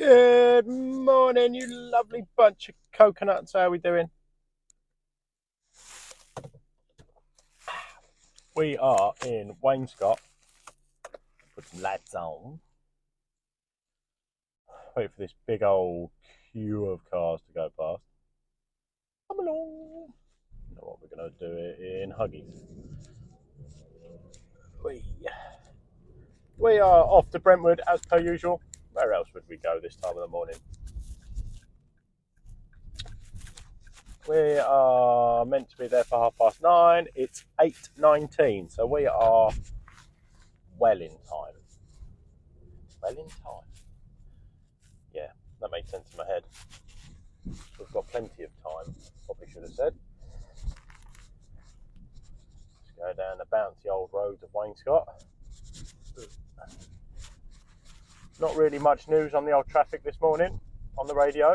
Good morning, you lovely bunch of coconuts. How are we doing? We are in Wainscott. Put some lights on. Wait for this big old queue of cars to go past. Come along. You know what we're going to do it in Huggies. We are off to Brentwood as per usual. Where else would we go this time of the morning? We are meant to be there for 9:30. It's 8:19, so we are well in time. Well in time. Yeah, that makes sense in my head. We've got plenty of time, probably should have said. Let's go down the bouncy old roads of Wainscott. Not really much news on the old traffic this morning on the radio.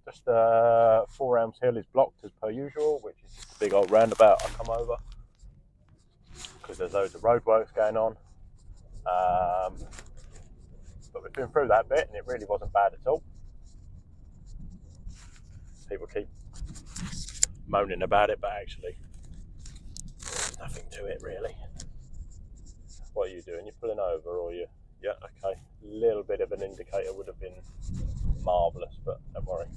Just 4 Elms Hill is blocked as per usual, which is just a big old roundabout I come over because there's loads of roadworks going on. But we've been through that bit and it really wasn't bad at all. People keep moaning about it, but actually there's nothing to it really. What are you doing? You're pulling over, or you? Yeah, okay. A little bit of an indicator would have been marvellous, but don't worry.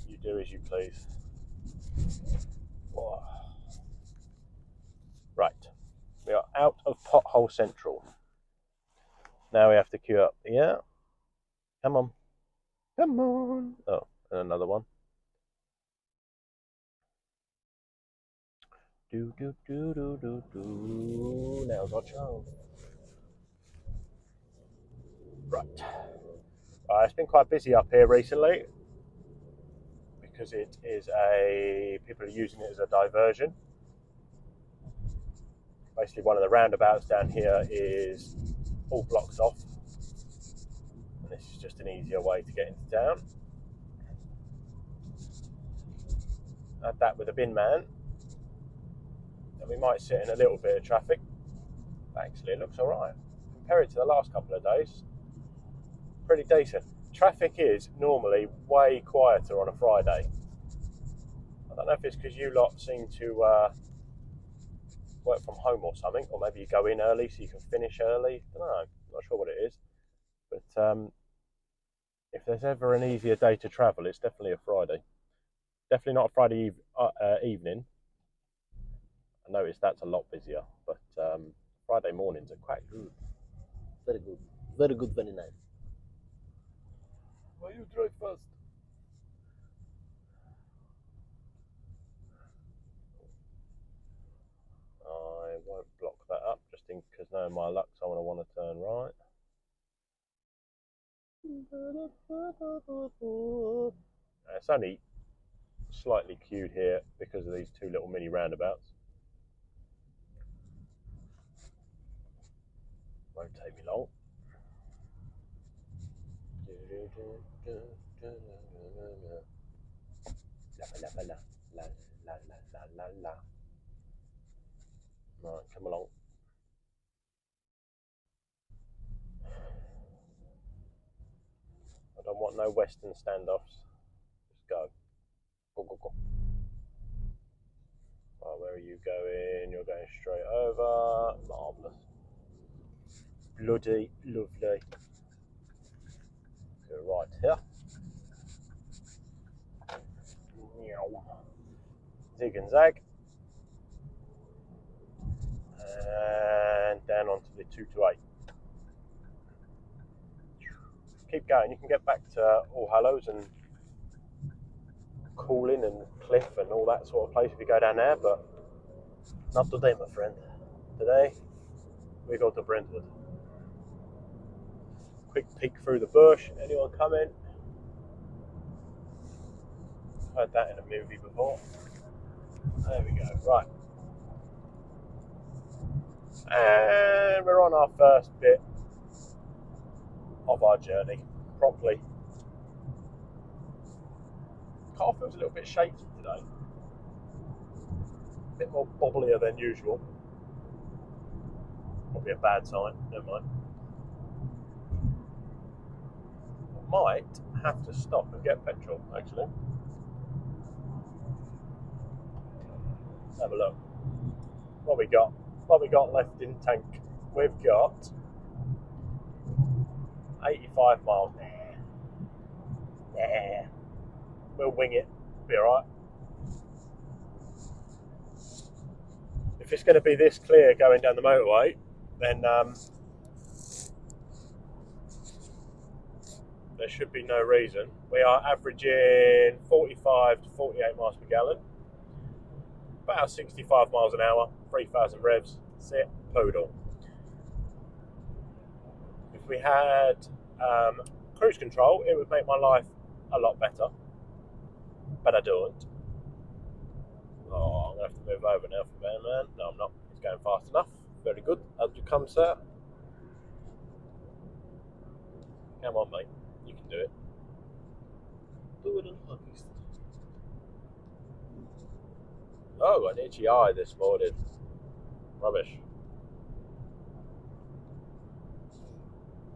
You do as you please. Whoa. Right, we are out of Pothole Central. Now we have to queue up. Yeah, come on, come on. Oh, and another one. Do do do do do do. Now's our chance. Right. It's been quite busy up here recently because it is people are using it as a diversion. Basically, one of the roundabouts down here is all blocks off, and this is just an easier way to get into town. Add that with a bin man, and we might sit in a little bit of traffic. Actually, it looks all right. Compare it to the last couple of days, pretty decent. Traffic is normally way quieter on a Friday. I don't know if it's because you lot seem to work from home or something, or maybe you go in early so you can finish early. I don't know, I'm not sure what it is, but if there's ever an easier day to travel, it's definitely a Friday. Definitely not a Friday evening. I noticed that's a lot busier, but Friday mornings are quite good. Very good. Very good, very nice. Why you drive fast? I won't block that up just in because knowing my luck, someone will want to turn right. It's only slightly queued here because of these two little mini roundabouts. Won't take me long. La la la la la la la la. Right, come along. I don't want no Western standoffs. Just go. Go, go, go. Oh, where are you going? You're going straight over. Marvellous. Bloody lovely. Go right here. Zig and zag. And down onto the 228. Keep going. You can get back to All Hallows and Cooling and Cliff and all that sort of place if you go down there, but not today, my friend. Today, we go to Brentwood. Quick peek through the bush. Anyone coming? Heard that in a movie before. There we go. Right. And we're on our first bit of our journey properly. Car feels a little bit shaky today. A bit more bobblier than usual. Probably a bad sign. Never mind. might have to stop and get petrol, actually. Have a look. What we got? What we got left in tank? We've got 85 miles. Nah. We'll wing it. Be alright. If it's going to be this clear going down the motorway, then there should be no reason. We are averaging 45 to 48 miles per gallon, about 65 miles an hour, 3,000 revs. That's it, poodle. If we had cruise control, it would make my life a lot better, but I don't. Oh, I'm going to have to move over now for there, man. No, I'm not. It's going fast enough. Very good. As you come, sir. Come on, mate. You can do it. Do it in huggies. Oh, an itchy eye this morning. Rubbish.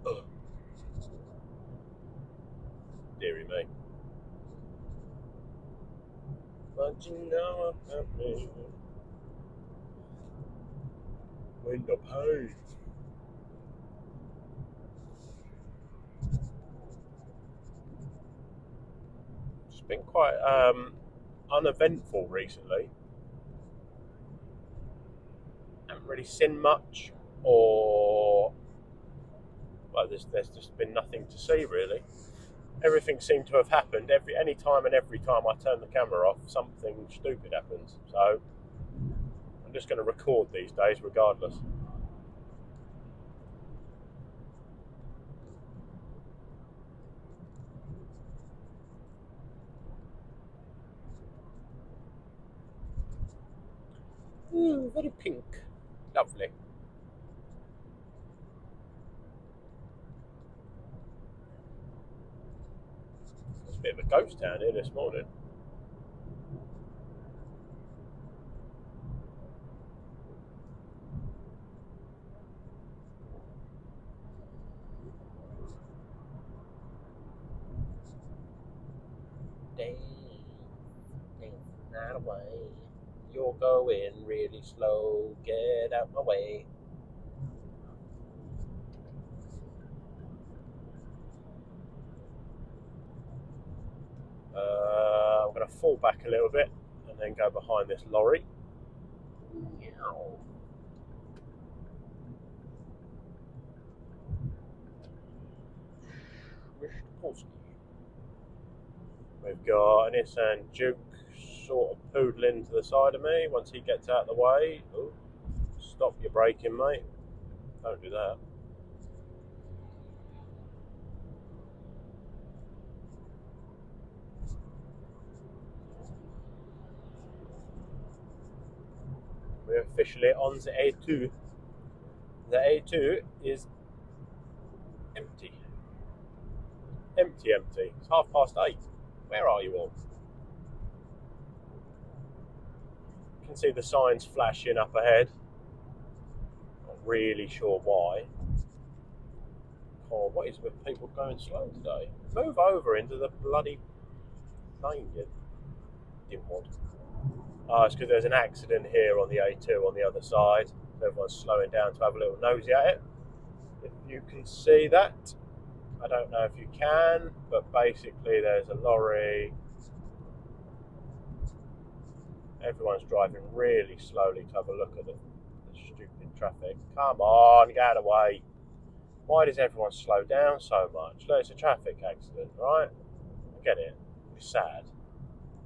Ugh. Deary me. But you know about me. Window pane. It's been quite uneventful recently. Haven't really seen much, or well, there's just been nothing to see really. Everything seemed to have happened any time, and every time I turn the camera off, something stupid happens. So I'm just going to record these days regardless. Ooh, very pink. Lovely. It's a bit of a ghost town here this morning. Dave, not away. You're going really slow. Get out my way. I'm going to fall back a little bit and then go behind this lorry. We've got an Nissan Duke sort of poodling to the side of me. Once he gets out of the way, ooh, stop your braking, mate. Don't do that. We're officially on the A2. The A2 is empty. Empty. It's 8:30. Where are you all? You can see the signs flashing up ahead. Not really sure why. Oh, what is with people going slow today? Move over into the bloody lane, you dimwad. Oh, it's because there's an accident here on the A2 on the other side. Everyone's slowing down to have a little nosy at it. If you can see that, I don't know if you can, but basically there's a lorry. Everyone's driving really slowly to have a look at the stupid traffic. Come on, get out of the way. Why does everyone slow down so much? Look, it's a traffic accident, right? I get it. It's sad.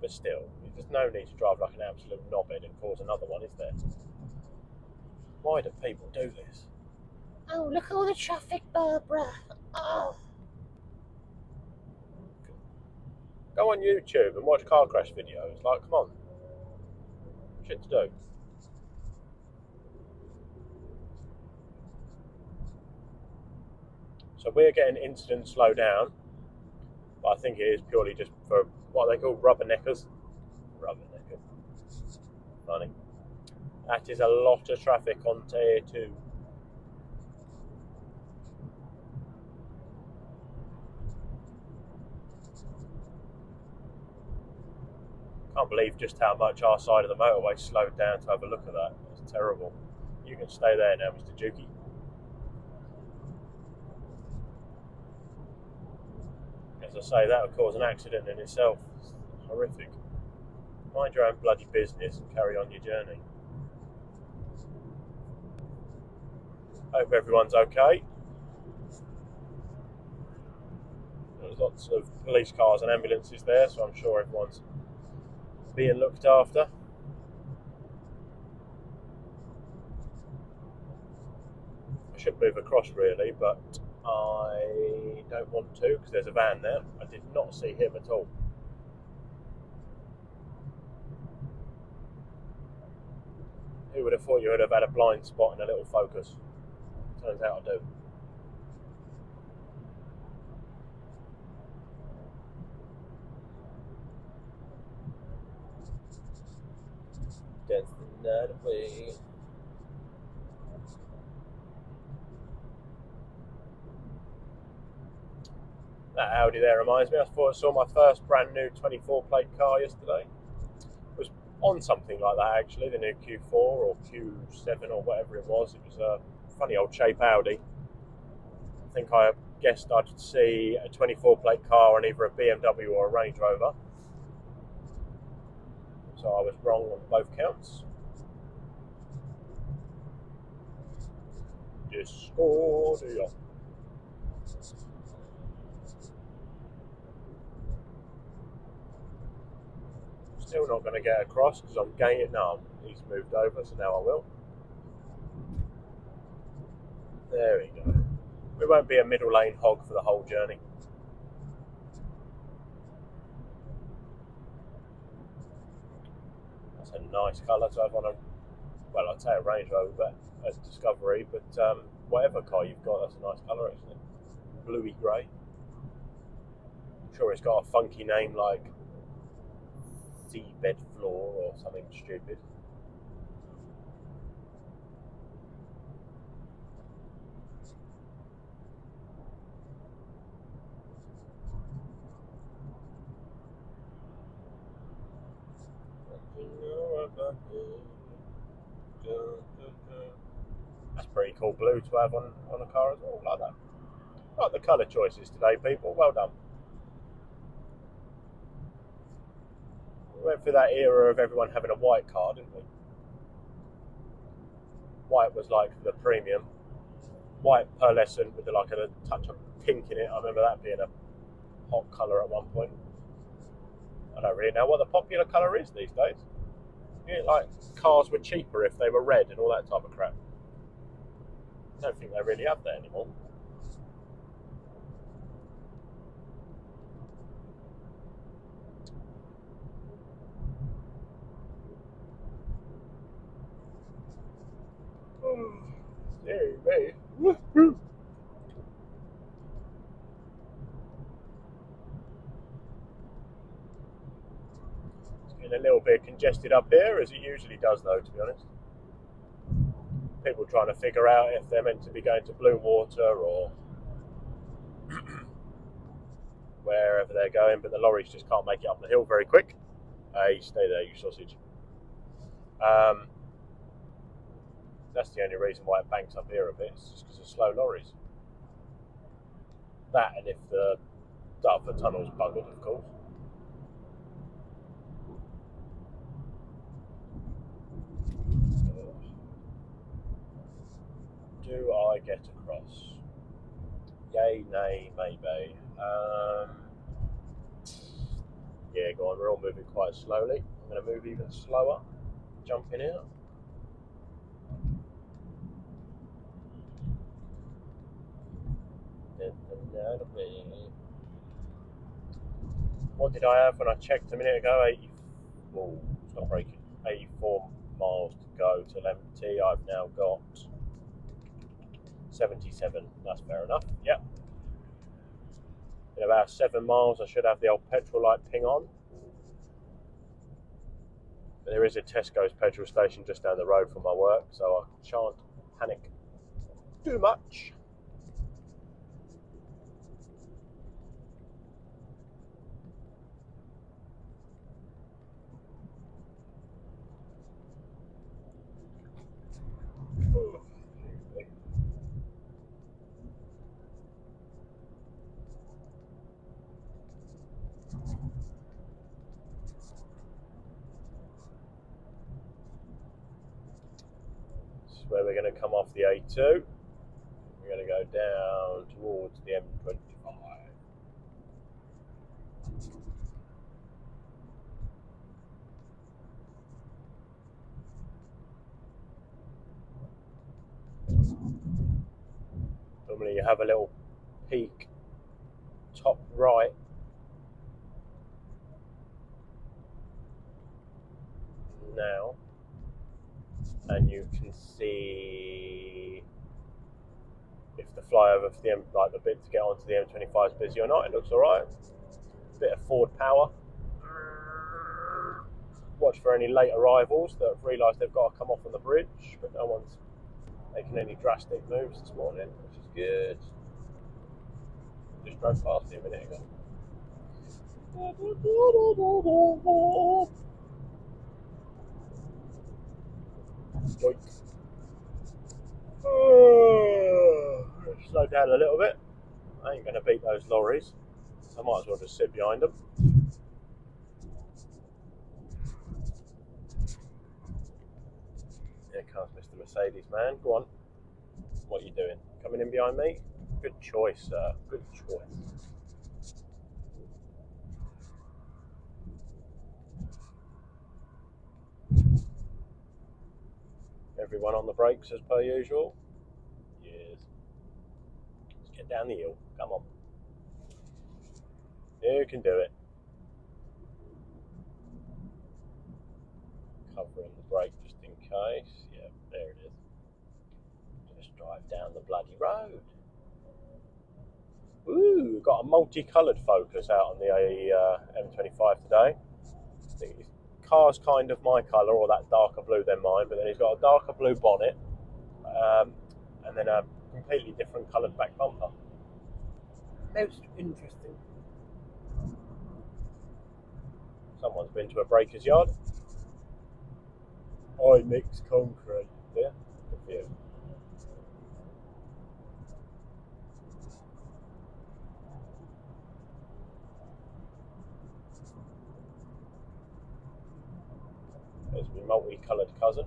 But still, there's no need to drive like an absolute knobhead and cause another one, is there? Why do people do this? Oh, look at all the traffic, Barbara. Oh. Go on YouTube and watch car crash videos. Like, come on. Shit to do. So we're getting instant slow down, but I think it is purely just for what they call rubberneckers. Rubbernecker. Funny. That is a lot of traffic on tier 2. Can't believe just how much our side of the motorway slowed down to have a look at that. It's terrible. You can stay there now, Mr. Juki. As I say, that would cause an accident in itself. It's horrific. Mind your own bloody business and carry on your journey. Hope everyone's okay. There's lots of police cars and ambulances there, so I'm sure everyone's being looked after. I should move across really, but I don't want to because there's a van there. I did not see him at all. Who would have thought you would have had a blind spot in a little Focus? Turns out I do. That's the night away. That Audi there reminds me, I saw my first brand new 24 plate car yesterday. It was on something like that actually, the new Q4 or Q7 or whatever it was. It was a funny old shape Audi. I think I guessed I'd see a 24 plate car on either a BMW or a Range Rover. So I was wrong on both counts. Discordia. Still not going to get across because I'm gaining. No, he's moved over, so now I will. There we go. We won't be a middle lane hog for the whole journey. That's a nice colour to have on a, well, I'd say a Range Rover, but a Discovery, but whatever car you've got, that's a nice colour actually. Bluey grey. I'm sure it's got a funky name like Seabed Floor or something stupid. That's pretty cool blue to have on a car as well, like that. Like the colour choices today, people. Well done. We went through that era of everyone having a white car, didn't we? White was like the premium. White pearlescent with like a touch of pink in it. I remember that being a hot colour at one point. I don't really know what the popular colour is these days. Yeah, like cars were cheaper if they were red and all that type of crap. I don't think they really have that anymore. There you go. It's getting a little bit congested up here, as it usually does, though, to be honest. People trying to figure out if they're meant to be going to Blue Water or wherever they're going, but the lorries just can't make it up the hill very quick. Hey, stay there, you sausage. That's the only reason why it banks up here a bit. It's just because of slow lorries. That, and if the Dartford tunnel's buggered, of course. Do I get across? Yay, nay, maybe. Yeah, go on. We're all moving quite slowly. I'm going to move even slower. Jump in here. What did I have when I checked a minute ago? 80. Oh, it's not breaking. 84 miles to go till empty. I've now got 77. That's fair enough. Yep. In about 7 miles, I should have the old petrol light ping on. But there is a Tesco's petrol station just down the road from my work, so I shan't panic too much. where we're going to come off the A2. We're going to go down towards the M25. Normally you have a little peak top right now, and you can see if the flyover for the like the bit to get onto the M25 is busy or not. It looks alright. Bit of forward power. Watch for any late arrivals that have realised they've got to come off on the bridge, but no one's making any drastic moves this morning, which is good. Just drove past it a minute ago. Slow down a little bit. I ain't going to beat those lorries, so I might as well just sit behind them. Here comes Mr. Mercedes man. Go on. What are you doing? Coming in behind me? Good choice, sir. Good choice. Everyone on the brakes as per usual. Yes. Let's get down the hill. Come on. You can do it. Covering the brake just in case. Yeah, there it is. Just drive down the bloody road. Ooh, got a multicoloured Focus out on the M25 today. I think his car's kind of my colour, or that darker blue than mine, but then he's got a darker blue bonnet, and then a completely different coloured back bumper. Most interesting. Someone's been to a breaker's yard. I mix concrete. Yeah, good for you. There's my multicoloured cousin.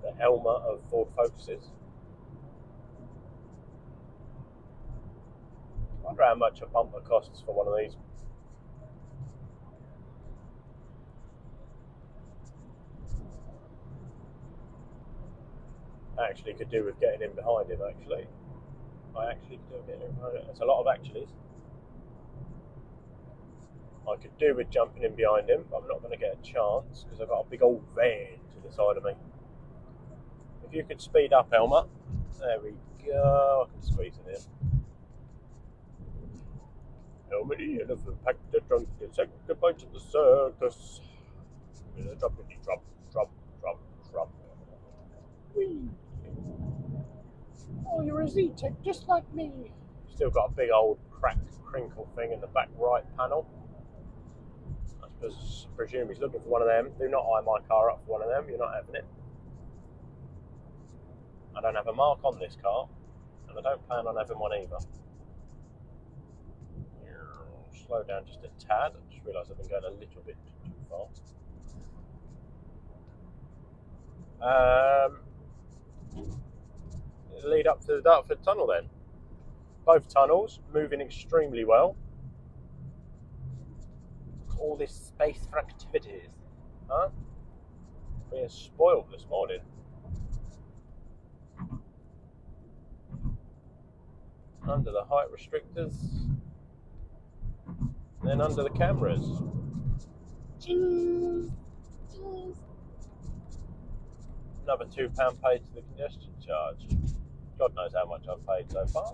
The Elmer of Ford Focuses. I wonder how much a bumper costs for one of these. I actually could do with getting in behind him, actually. I actually could do with getting in behind him. There's a lot of actuallys. I could do with jumping in behind him, but I'm not going to get a chance because I've got a big old van to the side of me. If you could speed up, Elmer. There we go. I can squeeze in here. Elmer the elephant packed the trunk and said goodbye to the circus. Drop, drop, drop, drop, drop. Whee! Oh, you're a Z-Tech just like me. Still got a big old cracked crinkle thing in the back right panel. I presume he's looking for one of them. Do not eye my car up for one of them. You're not having it. I don't have a mark on this car, and I don't plan on having one either. Slow down just a tad. I just realised I've been going a little bit too fast. Lead up to the Dartford Tunnel then. Both tunnels moving extremely well. All this space for activities. Huh? Being spoiled this morning. Under the height restrictors. Then under the cameras. Cheese. Another £2 paid to the congestion charge. God knows how much I've paid so far.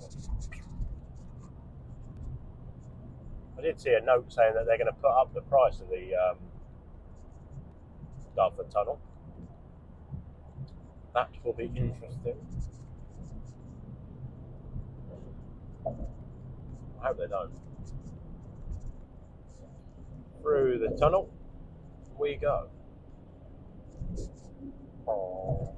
I did see a note saying that they're going to put up the price of the Dartford Tunnel. That will be interesting. I hope they don't. Through the tunnel we go. Oh.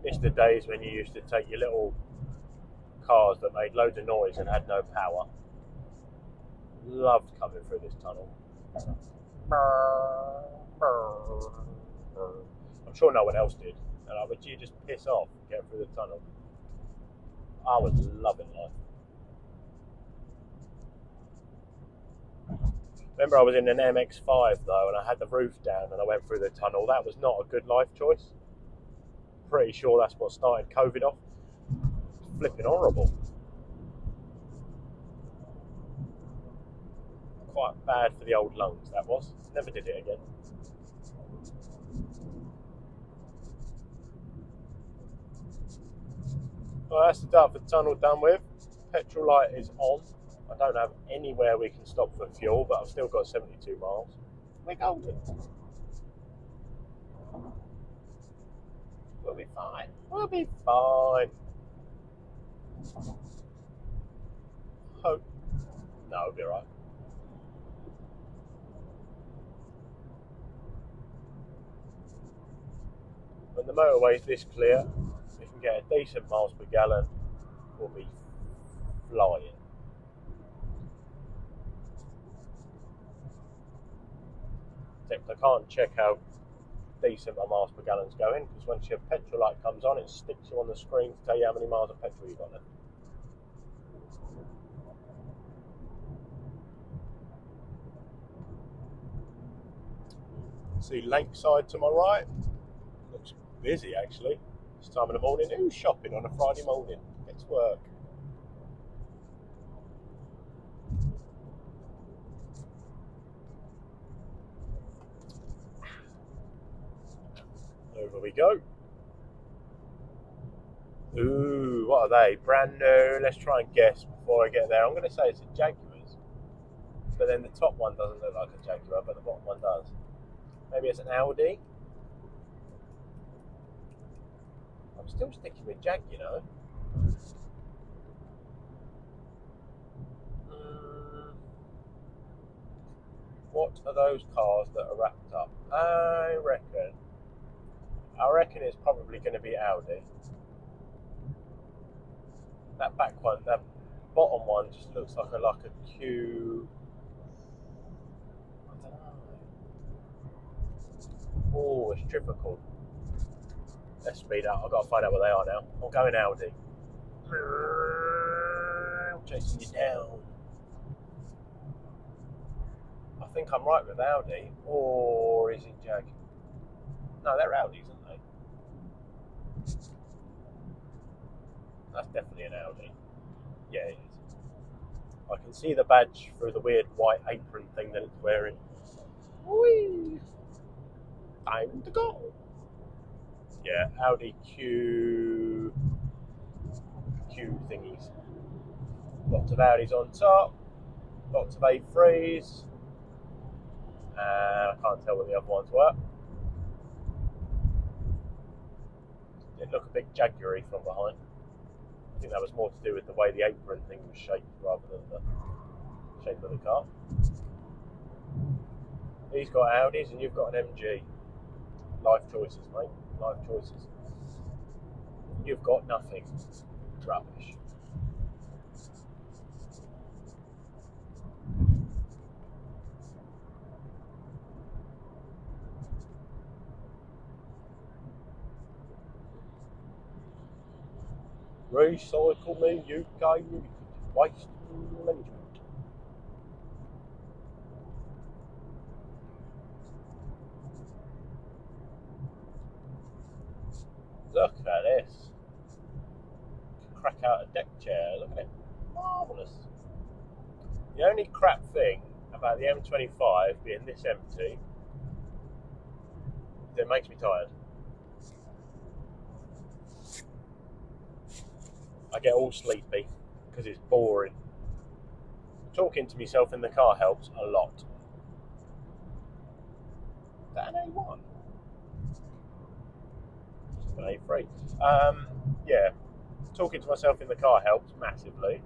Miss the days when you used to take your little cars that made loads of noise and had no power Loved coming through this tunnel. I'm sure no one else did. And would you just piss off getting through the tunnel? I was loving life. Remember, I was in an MX5 though, and I had the roof down, and I went through the tunnel. That was not a good life choice. Pretty sure that's what started COVID off. Flipping horrible. Quite bad for the old lungs, that was. Never did it again. Well, that's the Dartford Tunnel done with. Petrol light is on. I don't have anywhere we can stop for fuel, but I've still got 72 miles. We're golden. We'll be fine. We'll be fine. Hope. No, we'll be alright. When the motorway's this clear, we can get a decent miles per gallon, we'll be flying. Except I can't check how decent my miles per gallon's going, because once your petrol light comes on, it sticks you on the screen to tell you how many miles of petrol you've got left. See Lakeside to my right. Looks busy actually. This time of the morning. Who's shopping on a Friday morning? It's work. Over we go. Ooh, what are they? Brand new. Let's try and guess before I get there. I'm going to say it's a Jaguars. But then the top one doesn't look like a Jaguar, but the bottom one does. Maybe it's an Audi. I'm still sticking with Jag, you know. What are those cars that are wrapped up? I reckon it's probably going to be Audi. That back one, that bottom one just looks like a Q. I don't know. Oh, it's difficult. Let's speed up. I've got to find out where they are now. I'm going Audi. I'm chasing you down. I think I'm right with Audi, or is it Jag? No, they're Audis, aren't they? That's definitely an Audi. Yeah, it is. I can see the badge through the weird white apron thing that it's wearing. Whee! Time to go. Yeah, Audi Q thingies. Lots of Audis on top. Lots of A3s. I can't tell what the other ones were. It looked a bit Jaguar-y from behind. I think that was more to do with the way the apron thing was shaped rather than the shape of the car. He's got Audis and you've got an MG. Life choices, mate. Life choices. You've got nothing. Rubbish. Recycle me, UK waste management. Look at this. Crack out a deck chair, look at it. Marvellous. The only crap thing about the M25 being this empty is it makes me tired. I get all sleepy because it's boring. Talking to myself in the car helps a lot. Is that an A1? Just an A3. Yeah, talking to myself in the car helps massively.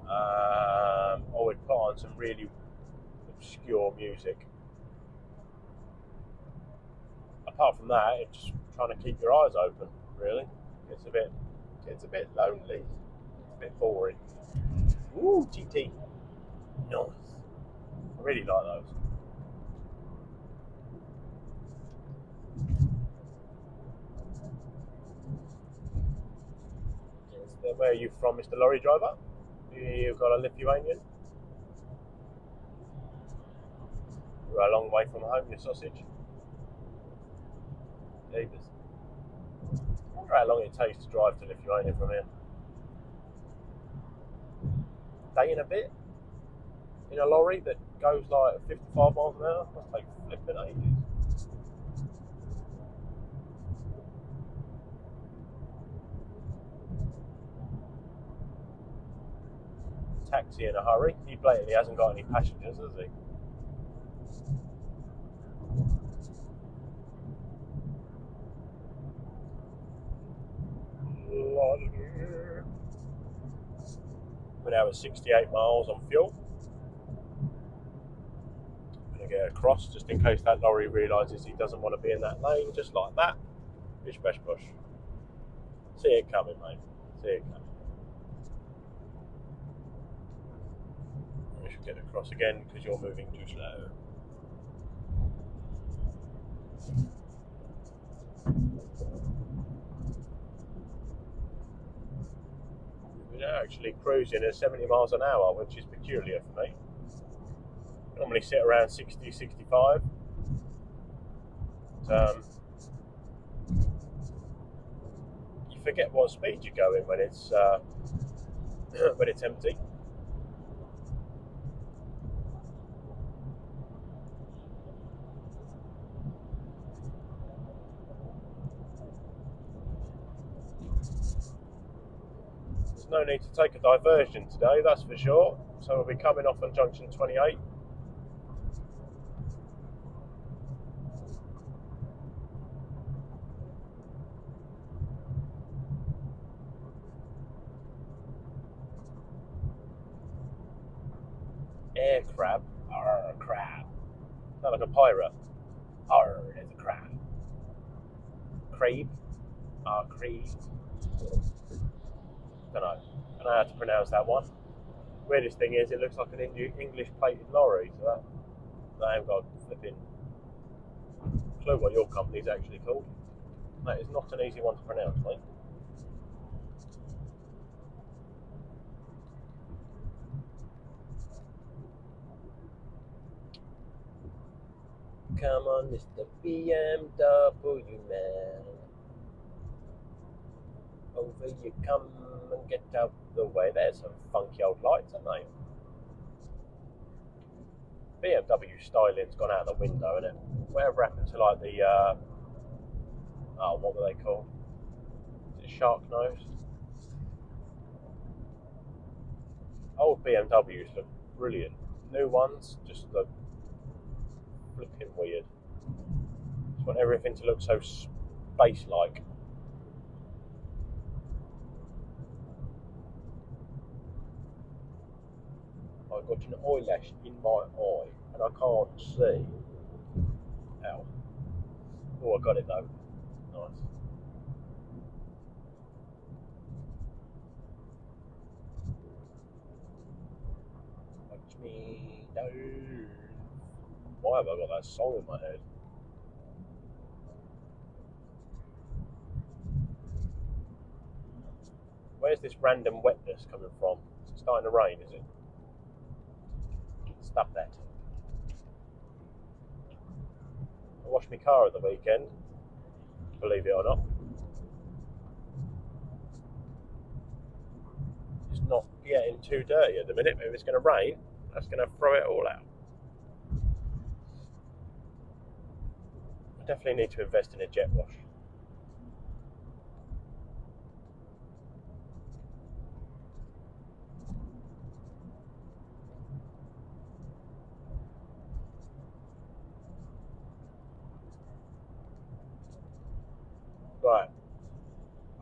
I would put on some really obscure music. Apart from that, it's just trying to keep your eyes open, really. It's a bit lonely, a bit boring. Ooh, GT. Nice. I really like those. Where are you from, Mr. Lorry Driver? You've got a Lithuanian? You're a long way from home, you sausage. Jeebus. I wonder how long it takes to drive to Lithuania from here. Day and a bit? In a lorry that goes like 55 miles an hour? Must take flipping ages. Taxi in a hurry. He blatantly hasn't got any passengers, has he? We're now at 68 miles on fuel. I'm going to get across just in case that lorry realises he doesn't want to be in that lane, just like that. Bish bash bush. See it coming, mate. See it coming. We should get across again because you're moving too slow. We're actually cruising at 70 miles an hour, which is peculiar for me. Normally sit around 60, 65. You forget what speed you're going when it's when it's empty. There's no need to take a diversion today, that's for sure. So we'll be coming off on junction 28. Air crab. Arr, crab. Sound like a pirate. Arr, there's a crab. Crab. Crab. Don't know how to pronounce that one. Weirdest thing is, it looks like an English plated lorry, so I haven't got a flipping clue what your company's actually called. That is not an easy one to pronounce, mate. Come on, Mr. BMW man. Over you come and get out the way. There's some funky old lights, aren't they? BMW styling's gone out the window, isn't it? Whatever happened to like the what were they called? Is it shark nose? Old BMWs look brilliant. New ones just look flipping weird. Just want everything to look so space-like. I've got an eyelash in my eye and I can't see. Ow. Oh, I got it though. Nice. Watch me down. Why have I got that song in my head? Where's this random wetness coming from? Is it starting to rain, is it? Stop that. I washed my car at the weekend, believe it or not. It's not getting too dirty at the minute, but if it's going to rain, that's going to throw it all out. I definitely need to invest in a jet wash. Right,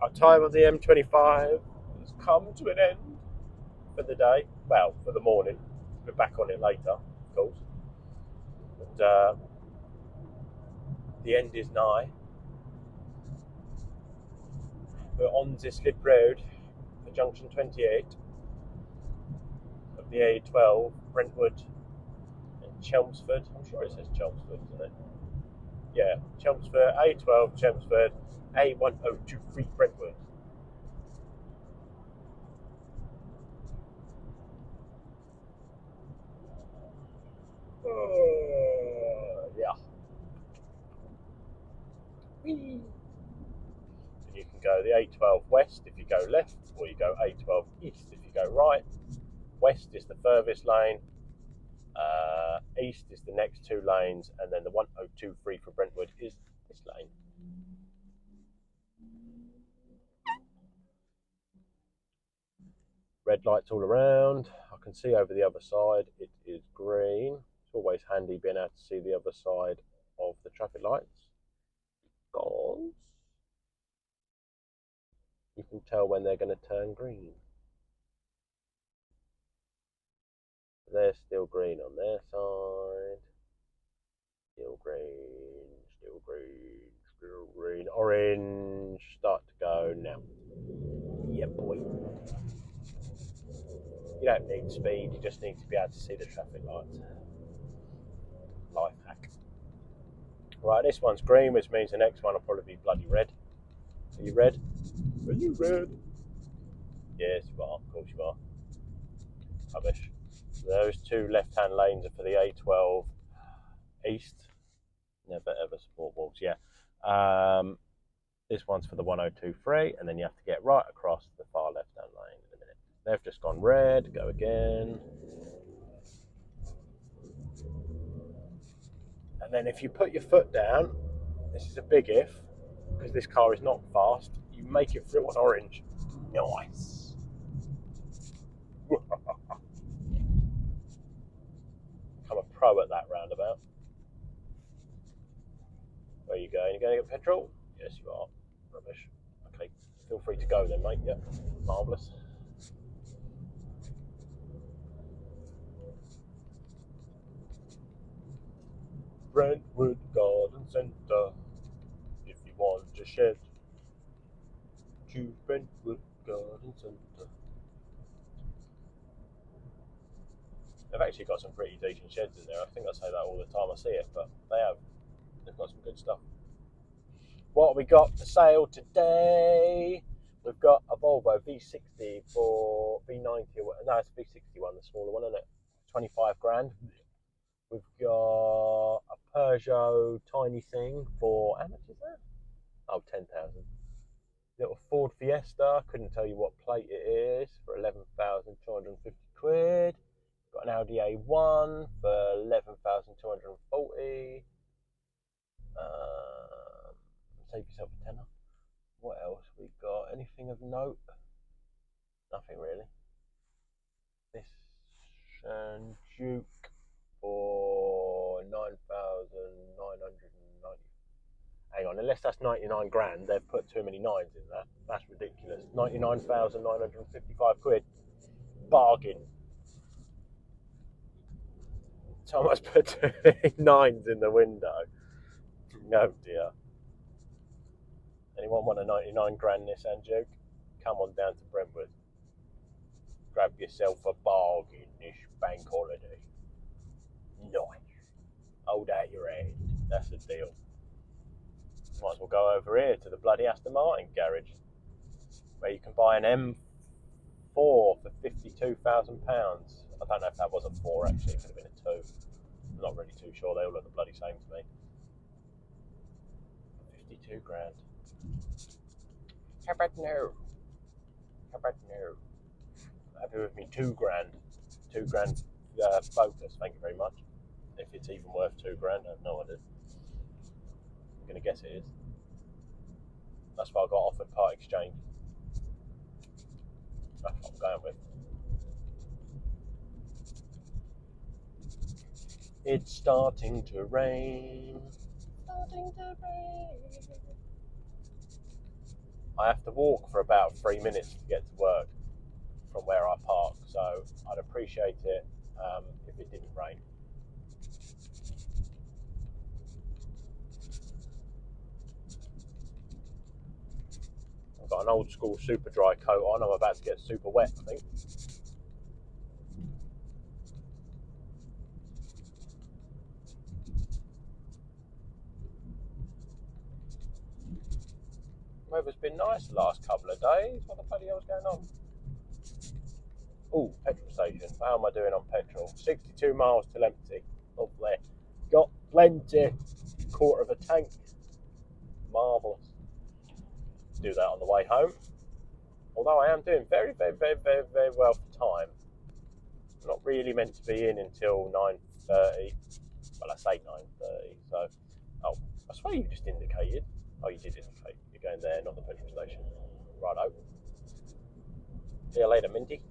our time on the M25 has come to an end for the day. Well, for the morning. We're back on it later, of course. But the end is nigh. We're on the slip road for junction 28 of the A12, Brentwood and Chelmsford. I'm sure it says Chelmsford, doesn't it? Yeah, Chelmsford, A12, Chelmsford, A1023, Brentwood. Yeah. Whee. And you can go the A12 west if you go left, or you go A12 east if you go right. West is the furthest lane, east is the next 2 lanes, and then the 1023 for Brentwood is this lane. Red lights all around. I can see over the other side it is green. It's always handy being able to see the other side of the traffic lights, because you can tell when they're going to turn green. They're still green on their side. Still green, still green, still green. Orange, start to go now. Yeah, boy. You don't need speed, you just need to be able to see the traffic lights. Life hack. Right, this one's green, which means the next one will probably be bloody red. Are you red? Are you red? Yes, you are. Of course you are. Rubbish. Those 2 left-hand lanes are for the A12 East. Never ever support walls. Yeah. This one's for the 1023, and then you have to get right across the far left-hand lane in a minute. They've just gone red. Go again. And then if you put your foot down, this is a big if, because this car is not fast, you make it through on orange. Nice. I'm a pro at that roundabout. Where are you going? You going to get petrol? Yes, you are. Rubbish. Okay, feel free to go then, mate. Yep, marvellous. Brentwood Garden Centre. If you want a shed, choose Brentwood Garden Centre. They've actually got some pretty decent sheds in there. I think I say that all the time I see it, but they have. They've got some good stuff. What have we got for sale today? We've got a Volvo V60 for V90. No, it's a V61, the smaller one, isn't it? 25 grand. We've got a Peugeot tiny thing for, how much is that? Oh, 10,000. Little Ford Fiesta, couldn't tell you what plate it is, for 11,250 quid. Got an Audi A1 for 11,240. Save yourself a tenner. What else we got? Anything of note? Nothing really. This Duke for 9,990. Hang on, unless that's 99 grand, they've put too many nines in that. That's ridiculous. 99,955 quid. Bargain. Someone's put too many nines in the window. No dear. Anyone want a 99 grand Nissan Duke? Come on down to Brentwood. Grab yourself a bargain this bank holiday. Nice. Hold out your hand. That's the deal. Might as well go over here to the bloody Aston Martin garage, where you can buy an M4 for £52,000. I don't know if that was a 4 actually, it could have been a 2. I'm not really too sure, they all look the bloody same to me. 52 grand. How about no? How about no? Happy with me, 2 grand. 2 grand Focus, thank you very much. If it's even worth 2 grand, I have no idea. I'm going to guess it is. That's what I got offered part exchange. That's what I'm going with. It's starting to rain. Starting to rain. I have to walk for about 3 minutes to get to work from where I park, so I'd appreciate it if it didn't rain. I've got an old school super dry coat on. I'm about to get super wet, I think. Weather's been nice the last couple of days. What the bloody hell's going on? Oh, petrol station. How am I doing on petrol? 62 miles till empty. Lovely. Got plenty. Quarter of a tank. Marvellous. Do that on the way home. Although I am doing very, very, very, very, very well for time. I'm not really meant to be in until 9:30. Well, I say 9:30. So, oh, I swear you just indicated. Oh, you did indicate. You're going there, not the petrol station. Righto. See you later, Minty.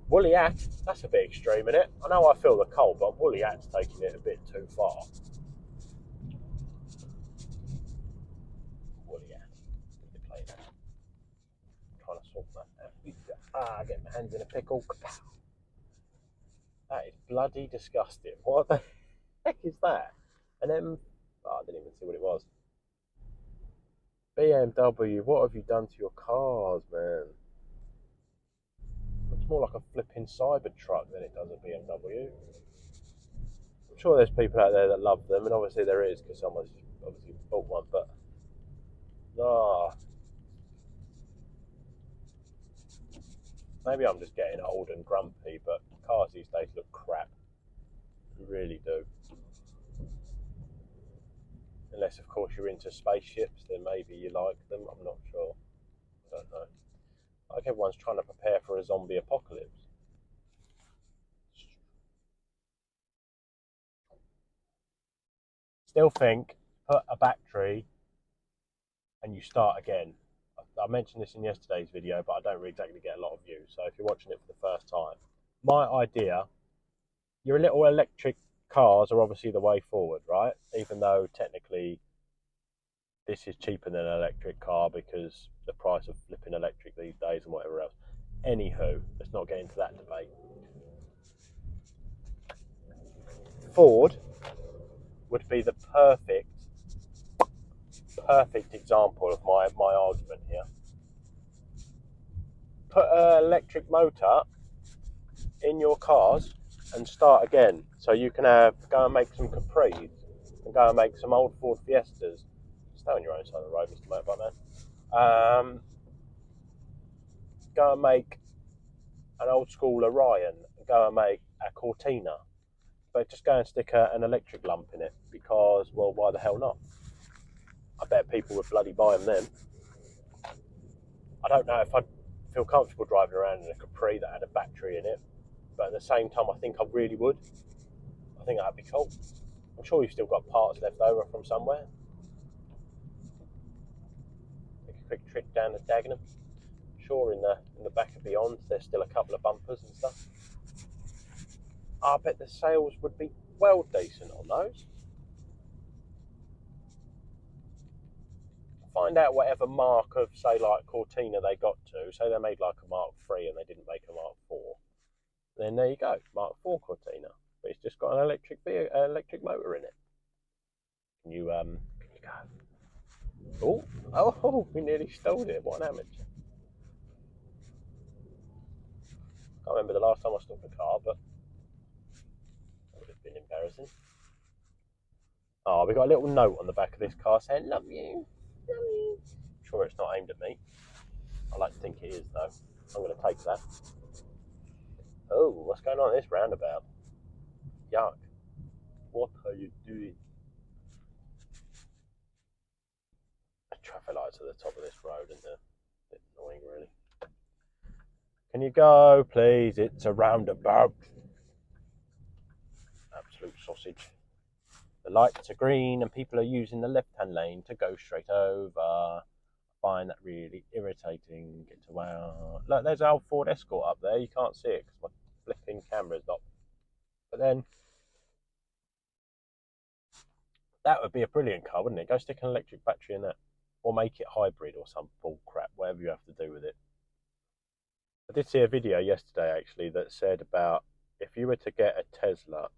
Woolly hat, that's a bit extreme, isn't it? I know I feel the cold, but woolly hat's taking it a bit too far. Woolly hat. Need to play that. I'm trying to sort that out. Get my hands in a pickle. That is bloody disgusting. What the heck is that? And then, I didn't even see what it was. BMW, what have you done to your cars, man? Looks more like a flipping Cybertruck than it does a BMW. I'm sure there's people out there that love them, and obviously there is because someone's obviously bought one, but maybe I'm just getting old and grumpy, but cars these days look crap. They really do. Unless, of course, you're into spaceships, then maybe you like them. I'm not sure. I don't know. Like everyone's trying to prepare for a zombie apocalypse. Still think, put a battery and you start again. I mentioned this in yesterday's video, but I don't really exactly get a lot of views. So if you're watching it for the first time, my idea, your little electric cars are obviously the way forward, right? Even though technically this is cheaper than an electric car because the price of flipping electric these days and whatever else. Anywho, let's not get into that debate. Ford would be the perfect example of my argument here. Put an electric motor in your cars and start again. So you can go and make some Capris and go and make some old Ford Fiestas. Stay on your own side of the road, Mr. Motorbike Man. Go and make an old school Orion and go and make a Cortina. But just go and stick an electric lump in it because, well, why the hell not? I bet people would bloody buy them then. I don't know if I'd feel comfortable driving around in a Capri that had a battery in it, but at the same time, I think I really would. I think that'd be cool. I'm sure you've still got parts left over from somewhere. Take a quick trip down to Dagenham. Sure, in the back of Beyond, there's still a couple of bumpers and stuff. I bet the sales would be well decent on those. Find out whatever mark of, say, like Cortina they got to. Say they made like a Mark III and they didn't make a Mark IV. Then there you go, Mark IV Cortina. But it's just got an electric motor in it. Can you go? Oh, we nearly stole it. What an amateur. Can't remember the last time I stopped a car, but that would have been embarrassing. Oh, we got a little note on the back of this car saying, love you. I'm sure it's not aimed at me. I like to think it is, though. I'm going to take that. Oh, what's going on at this roundabout? Yuck. What are you doing? The traffic lights at the top of this road, isn't it? A bit annoying, really. Can you go, please? It's a roundabout. Absolute sausage. The lights are green and people are using the left-hand lane to go straight over. I find that really irritating. Get to wow. Look, there's our Ford Escort up there. You can't see it because my flipping camera's not. But then that would be a brilliant car, wouldn't it? Go stick an electric battery in that, or make it hybrid or some bull crap, whatever you have to do with it. I did see a video yesterday actually that said about if you were to get a Tesla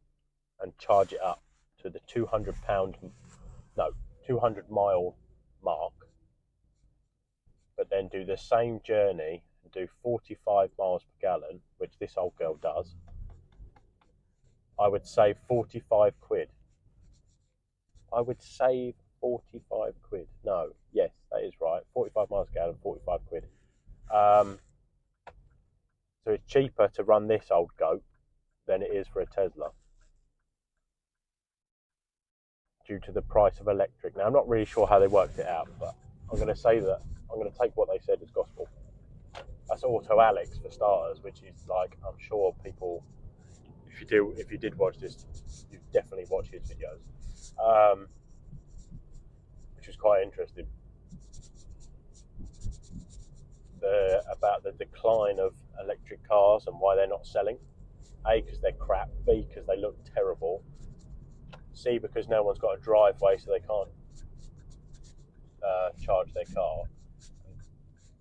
and charge it up to the 200 mile mark, but then do the same journey and do 45 miles per gallon, which this old girl does, I would save 45 quid. I would save 45 quid. No, yes, that is right. 45 miles a gallon, 45 quid. So it's cheaper to run this old goat than it is for a Tesla due to the price of electric. Now, I'm not really sure how they worked it out, but I'm going to say that I'm going to take what they said as gospel. That's Auto Alex for starters, which is like, I'm sure people, if you did watch this, you definitely watch his videos, which was quite interesting. About the decline of electric cars and why they're not selling. A, because they're crap. B, because they look terrible. C, because no one's got a driveway, so they can't charge their car.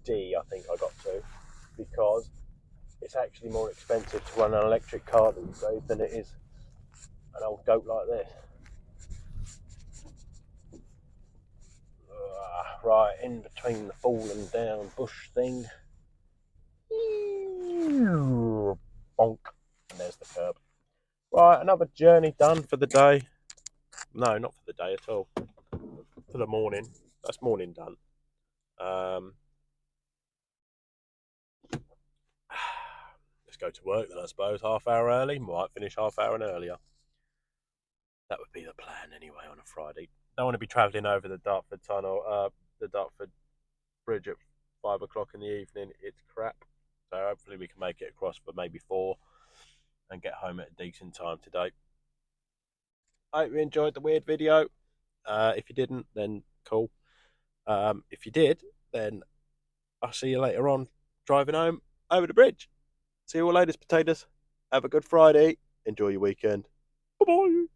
D, I think I got to, because it's actually more expensive to run an electric car these days than it is an old goat like this. Right, in between the falling down bush thing. Bonk. And there's the curb. Right, another journey done for the day. No, not for the day at all. For the morning. That's morning done. Let's go to work then, I suppose. Half hour early. Might finish half hour and earlier. That would be the plan anyway on a Friday. Don't want to be travelling over the Dartford Tunnel, the Dartford Bridge at 5 o'clock in the evening. It's crap. So hopefully we can make it across for maybe 4 and get home at a decent time today. I hope you enjoyed the weird video. If you didn't, then cool. If you did, then I'll see you later on driving home over the bridge. See you all later, potatoes. Have a good Friday. Enjoy your weekend. Bye-bye.